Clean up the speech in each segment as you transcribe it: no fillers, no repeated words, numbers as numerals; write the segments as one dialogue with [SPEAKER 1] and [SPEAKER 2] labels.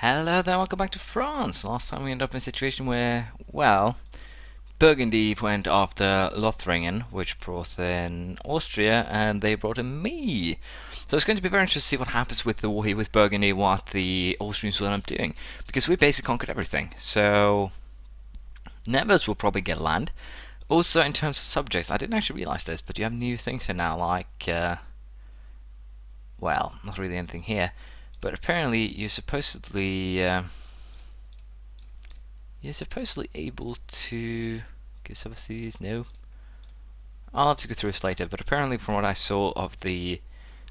[SPEAKER 1] Hello there, welcome back to France. Last time we ended up in a situation where, well, Burgundy went after Lothringen, which brought in Austria, and they brought in me. So it's going to be very interesting to see what happens with the war here with Burgundy, what the Austrians will end up doing, because we basically conquered everything. So Nevers will probably get land. Also, in terms of subjects, I didn't actually realize this, but you have new things here now, like, well, not really anything here. But apparently you're supposedly able to give subsidies. No, I'll have to go through this later. But apparently, from what I saw of the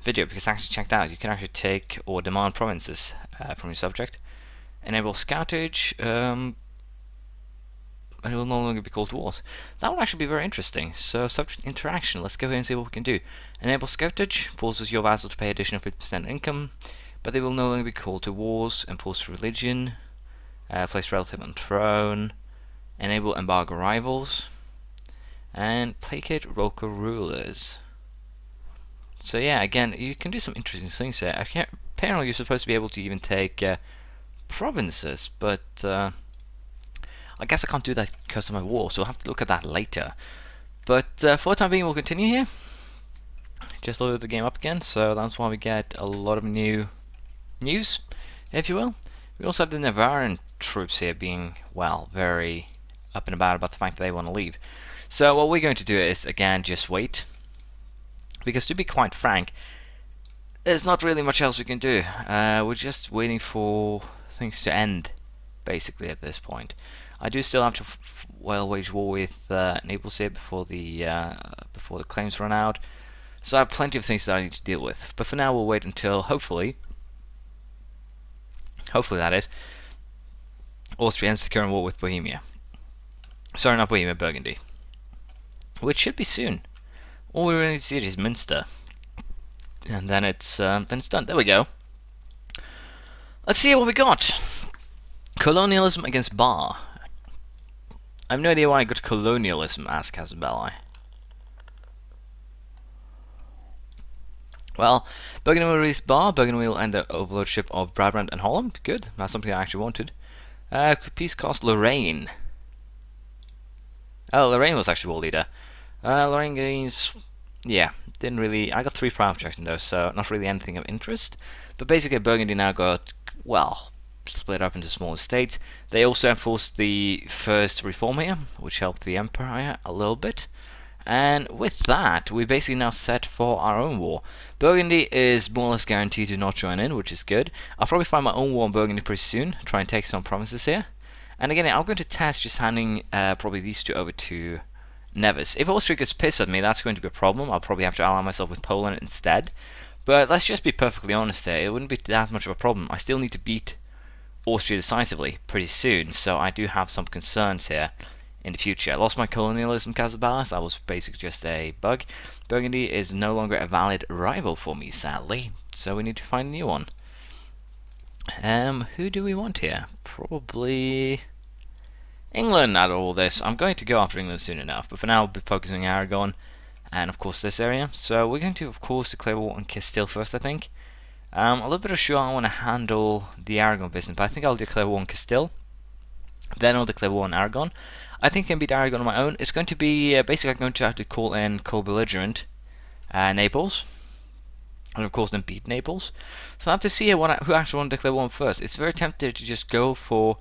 [SPEAKER 1] video, because I actually checked out, you can actually take or demand provinces from your subject, enable scoutage, and it will no longer be called wars. That would actually be very interesting. So subject interaction. Let's go here and see what we can do. Enable scoutage forces your vassal to pay additional 50% income. But they will no longer be called to wars, enforce religion, place relative on throne, enable embargo rivals, and placate local rulers. So yeah, again, you can do some interesting things here. Apparently you're supposed to be able to even take provinces, but I guess I can't do that because of my war, so I'll have to look at that later. But for the time being, we'll continue here. Just load the game up again, so that's why we get a lot of new news, if you will. We also have the Navarran troops here being, well, very up and about the fact that they want to leave. So what we're going to do is, again, just wait. Because to be quite frank, there's not really much else we can do. We're just waiting for things to end, basically, at this point. I do still have to wage war with Naples here before the claims run out. So I have plenty of things that I need to deal with. But for now, we'll wait until, hopefully that is, Austria ends the current war with Bohemia. Sorry, not Bohemia, Burgundy. Which should be soon. All we really need to see is Münster. And then it's done. There we go. Let's see what we got. Colonialism against Bar. I have no idea why I got colonialism as Casabelli. Well, Burgundy will release Bar. Burgundy will end the overlordship of Brabant and Holland. Good, that's something I actually wanted. Peace cost Lorraine. Oh, Lorraine was actually world leader. Lorraine gains, yeah, didn't really. I got 3 prime projection though, so not really anything of interest. But basically, Burgundy now got, well, split up into smaller states. They also enforced the first reform here, which helped the empire a little bit. And with that, we're basically now set for our own war. Burgundy is more or less guaranteed to not join in, which is good. I'll probably find my own war in Burgundy pretty soon, try and take some provinces here. And again, I'm going to test just handing probably these 2 over to Nevers. If Austria gets pissed at me, that's going to be a problem. I'll probably have to ally myself with Poland instead. But let's just be perfectly honest here, it wouldn't be that much of a problem. I still need to beat Austria decisively pretty soon, so I do have some concerns here in the future. I lost my colonialism Casablanca, that was basically just a bug. Burgundy is no longer a valid rival for me, sadly, so we need to find a new one. Who do we want here? Probably England out of all this. I'm going to go after England soon enough, but for now I'll be focusing on Aragon and of course this area. So we're going to of course declare war on Castille first, I think. A little bit unsure how I want to handle the Aragon business, but I think I'll declare war on Castille. Then I'll declare war on Aragon. I think I can beat Aragon on my own. It's going to be basically I'm going to have to call in co-belligerent Naples, and of course then beat Naples. So I have to see who actually want to declare war on first. It's very tempting to just go for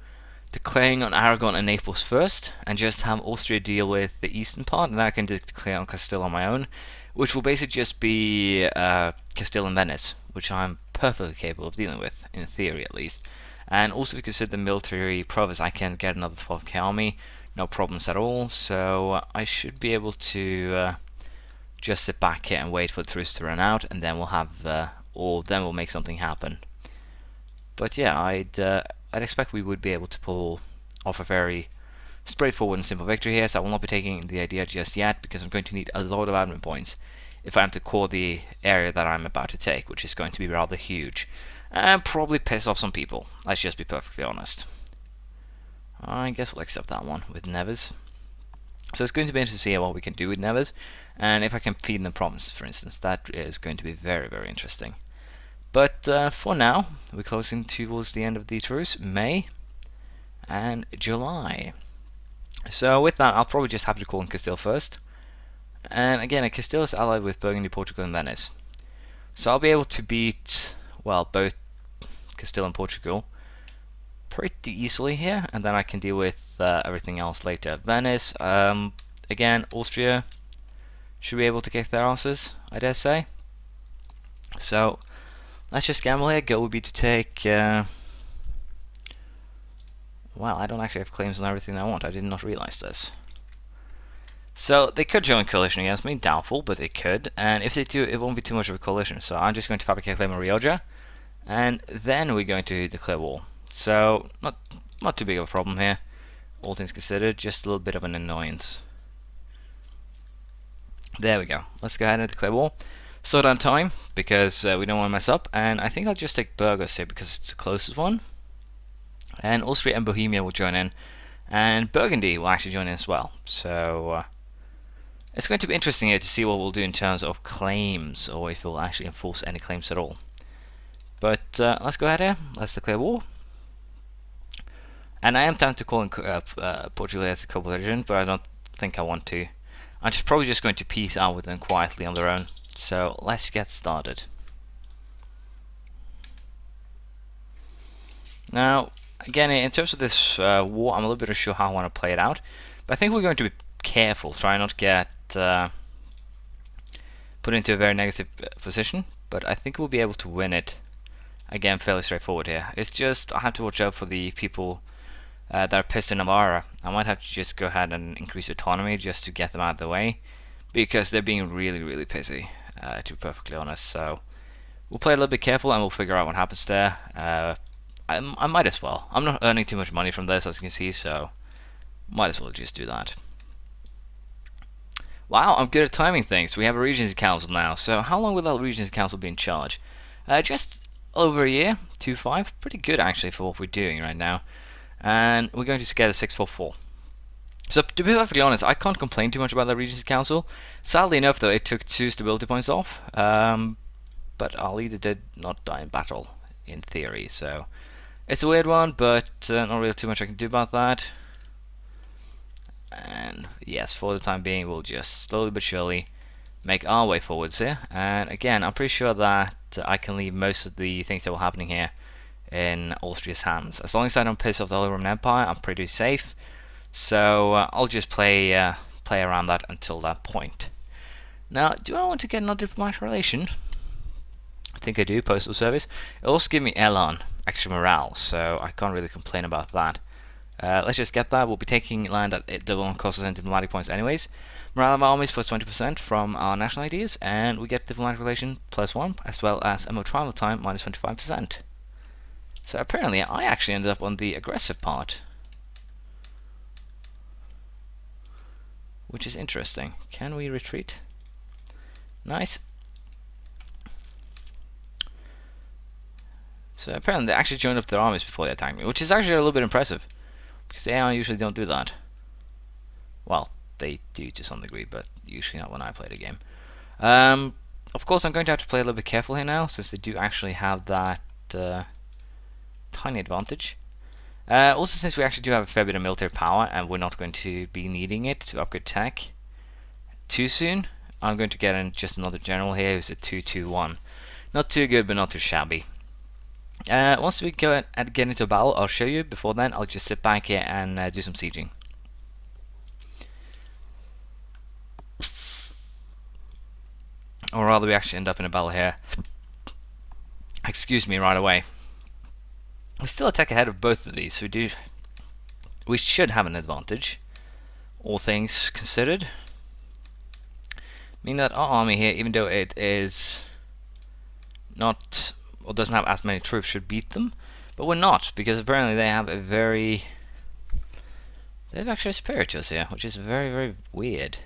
[SPEAKER 1] declaring on Aragon and Naples first, and just have Austria deal with the eastern part, and then I can declare on Castile on my own, which will basically just be Castile and Venice, which I'm perfectly capable of dealing with, in theory at least. And also because of the military province, I can get another 12k army, no problems at all, so I should be able to just sit back here and wait for the truce to run out, and then we'll have, or then we'll make something happen. But yeah, I'd expect we would be able to pull off a very straightforward and simple victory here, so I will not be taking the idea just yet, because I'm going to need a lot of admin points if I am to core the area that I'm about to take, which is going to be rather huge. And probably piss off some people, let's just be perfectly honest. I guess we'll accept that one with Nevers. So it's going to be interesting to see what we can do with Nevers, and if I can feed them provinces, for instance. That is going to be very, very interesting. But for now, we're closing towards the end of the truce, May and July. So with that, I'll probably just have to call in Castille first. And again, Castille is allied with Burgundy, Portugal, and Venice. So I'll be able to beat, well, both Castille and Portugal pretty easily here, and then I can deal with everything else later. Venice, again, Austria should be able to kick their asses, I dare say. So let's just gamble here. Goal would be to take. Well, I don't actually have claims on everything I want. I did not realize this. So they could join coalition against me, doubtful, but they could. And if they do, it won't be too much of a coalition. So I'm just going to fabricate a claim on Rioja, and then we're going to declare war. So not too big of a problem here, all things considered. Just a little bit of an annoyance. There we go. Let's go ahead and declare war. Slow down time because we don't want to mess up. And I think I'll just take Burgos here because it's the closest one. And Austria and Bohemia will join in, and Burgundy will actually join in as well. So it's going to be interesting here to see what we'll do in terms of claims, or if we'll actually enforce any claims at all. But let's go ahead here. Let's declare war. And I am tempted to call in Portugal as a coalition, but I don't think I want to. I'm probably just going to peace out with them quietly on their own. So let's get started. Now, again, in terms of this war, I'm a little bit unsure how I want to play it out. But I think we're going to be careful, try not to get put into a very negative position. But I think we'll be able to win it. Again, fairly straightforward here. It's just I have to watch out for the people that are pissed in Navarra. I might have to just go ahead and increase autonomy just to get them out of the way, because they're being really, really pissy, to be perfectly honest. So we'll play a little bit careful and we'll figure out what happens there. I might as well. I'm not earning too much money from this, as you can see, so might as well just do that. Wow, I'm good at timing things. We have a Regency Council now. So how long will that Regency Council be in charge? Just over a year, 2-5. Pretty good actually for what we're doing right now. And we're going to get a 6-4-4. So to be perfectly honest, I can't complain too much about the Regency Council. Sadly enough though, it took 2 stability points off. But our leader did not die in battle, in theory. So it's a weird one, but not really too much I can do about that. And yes, for the time being, we'll just slowly but surely make our way forwards here. And again, I'm pretty sure that I can leave most of the things that were happening here in Austria's hands. As long as I don't piss off the Holy Roman Empire, I'm pretty safe. So I'll just play around that until that point. Now, do I want to get another diplomatic relation? I think I do, postal service. It'll also give me Elan, extra morale, so I can't really complain about that. Let's just get that. We'll be taking land at double cost and diplomatic points anyways. Morale of our armies plus 20% from our national ideas, and we get diplomatic relation +1, as well as MO travel time minus 25%. So apparently I actually ended up on the aggressive part, which is interesting. Can we retreat? Nice. So apparently they actually joined up their armies before they attacked me, which is actually a little bit impressive, because AI usually don't do that. Well, they do to some degree, but usually not when I play the game. Of course, I'm going to have to play a little bit careful here now, since they do actually have that tiny advantage. Also, since we actually do have a fair bit of military power, and we're not going to be needing it to upgrade tech too soon, I'm going to get in just another general here who's a 2-2-1. Not too good, but not too shabby. Once we go and get into a battle, I'll show you. Before then, I'll just sit back here and do some sieging. Or rather, we actually end up in a battle here. Excuse me, right away. We still attack ahead of both of these, so we should have an advantage, all things considered. Meaning that our army here, even though it is not, or doesn't have as many troops, should beat them, but we're not, because apparently they have they have actually superior to us here, which is very, very weird.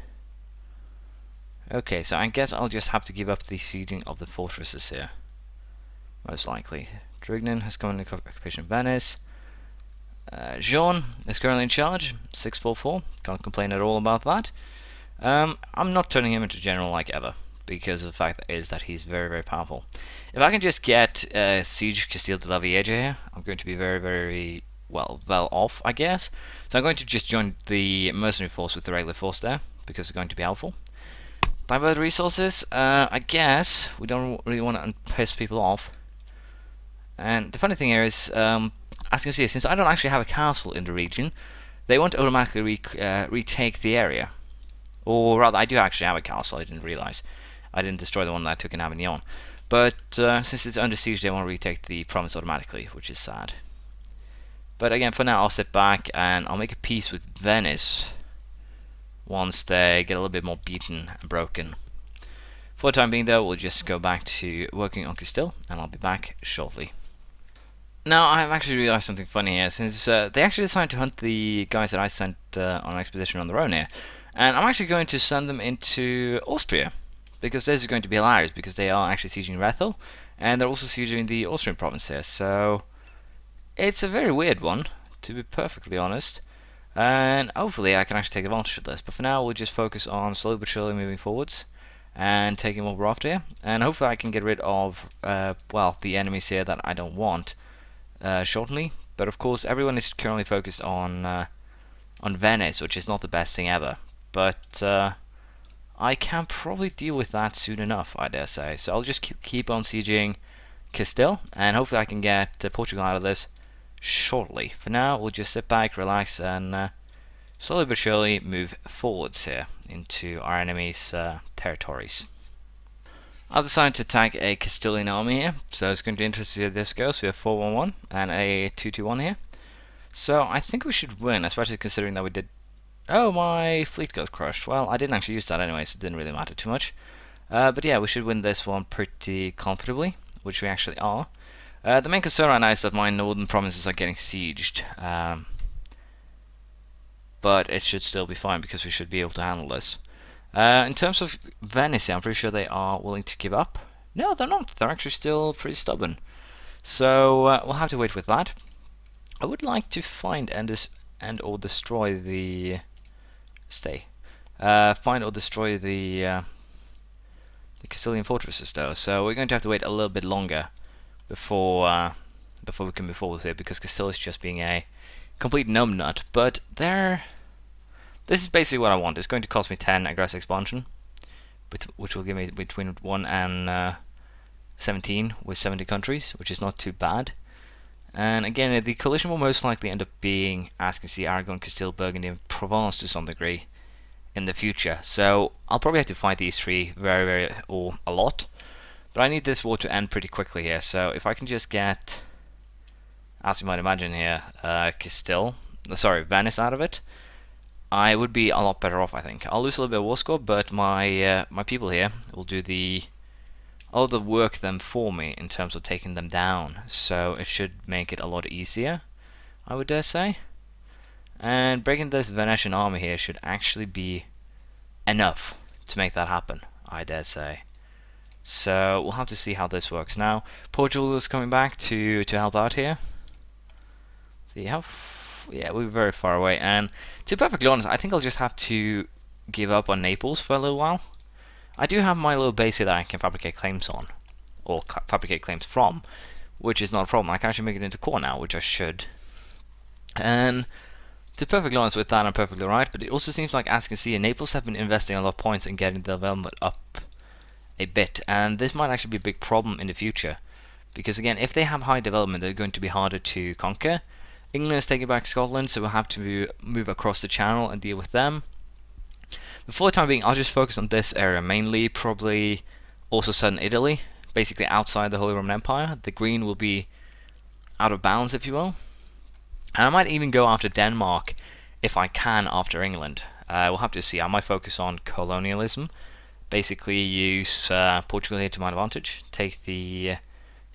[SPEAKER 1] Okay, so I guess I'll just have to give up the sieging of the fortresses here, most likely. Drignan has come into occupation of Venice. Jean is currently in charge, 6-4-4, can't complain at all about that. I'm not turning him into general like ever, because of the fact that he's very, very powerful. If I can just get Siege Castille de la Vieja here, I'm going to be very, very well off, I guess. So I'm going to just join the mercenary force with the regular force there, because it's going to be helpful. Divert resources, I guess we don't really want to piss people off. And the funny thing here is, as you can see, since I don't actually have a castle in the region, they won't automatically retake the area. Or rather, I do actually have a castle, I didn't realize. I didn't destroy the one that I took in Avignon. But since it's under siege, they won't retake the province automatically, which is sad. But again, for now, I'll sit back and I'll make a peace with Venice once they get a little bit more beaten and broken. For the time being, though, we'll just go back to working on Castille, and I'll be back shortly. Now, I've actually realized something funny here, since they actually decided to hunt the guys that I sent on an expedition on their own here. And I'm actually going to send them into Austria, because this is going to be hilarious, because they are actually sieging Rethel, and they're also sieging the Austrian province here, so it's a very weird one, to be perfectly honest, and hopefully I can actually take advantage of this. But for now, we'll just focus on slowly but surely moving forwards, and taking what we're after here, and hopefully I can get rid of, well, the enemies here that I don't want shortly. But of course, everyone is currently focused on Venice, which is not the best thing ever. But I can probably deal with that soon enough, I dare say. So I'll just keep on sieging Castille, and hopefully I can get Portugal out of this shortly. For now, we'll just sit back, relax, and slowly but surely move forwards here into our enemies' territories. I've decided to attack a Castilian army here, so it's going to be interesting to see how this goes. We have 4-1-1 and a 2-2-1 here. So I think we should win, especially considering that we did... Oh, my fleet got crushed. Well, I didn't actually use that anyway, so it didn't really matter too much. But yeah, we should win this one pretty comfortably, which we actually are. The main concern right now is that my northern provinces are getting sieged. But it should still be fine, because we should be able to handle this. In terms of Venice, I'm pretty sure they are willing to give up. No, they're not. They're actually still pretty stubborn. So we'll have to wait with that. I would like to find and or destroy the... find or destroy the Castilian fortresses, though. So we're going to have to wait a little bit longer before we can move forward here, because Castille is just being a complete numbnut. But this is basically what I want. It's going to cost me 10 aggressive expansion, which will give me between 1 and 17 with 70 countries, which is not too bad. And again, the coalition will most likely end up being, as you can see, Aragon, Castile, Burgundy, and Provence to some degree in the future. So I'll probably have to fight these three or a lot. But I need this war to end pretty quickly here. So if I can just get, as you might imagine here, Venice out of it, I would be a lot better off, I think. I'll lose a little bit of war score, but my people here will do all the work then for me in terms of taking them down. So it should make it a lot easier, I would dare say. And breaking this Venetian army here should actually be enough to make that happen, I dare say. So we'll have to see how this works. Now, Portugal is coming back to help out here. See how... yeah, we're very far away, and to be perfectly honest, I think I'll just have to give up on Naples for a little while. I do have my little base here that I can fabricate claims on, or fabricate claims from, which is not a problem. I can actually make it into core now, which I should. And to be perfectly honest with that, I'm perfectly right, but it also seems like, as you can see, Naples have been investing a lot of points in getting the development up a bit, and this might actually be a big problem in the future, because again, if they have high development, they're going to be harder to conquer. England is taking back Scotland, so we'll have to move across the channel and deal with them. But for the time being, I'll just focus on this area mainly, probably also southern Italy, basically outside the Holy Roman Empire. The green will be out of bounds, if you will. And I might even go after Denmark if I can after England. We'll have to see. I might focus on colonialism, basically use Portugal here to my advantage, take the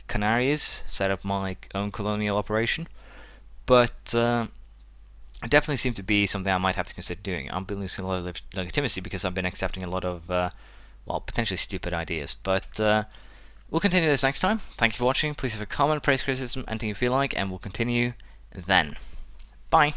[SPEAKER 1] Canaries, set up my own colonial operation. But it definitely seems to be something I might have to consider doing. I'm building a lot of legitimacy because I've been accepting a lot of, well, potentially stupid ideas. But we'll continue this next time. Thank you for watching. Please have a comment, praise, criticism, anything you feel like, and we'll continue then. Bye.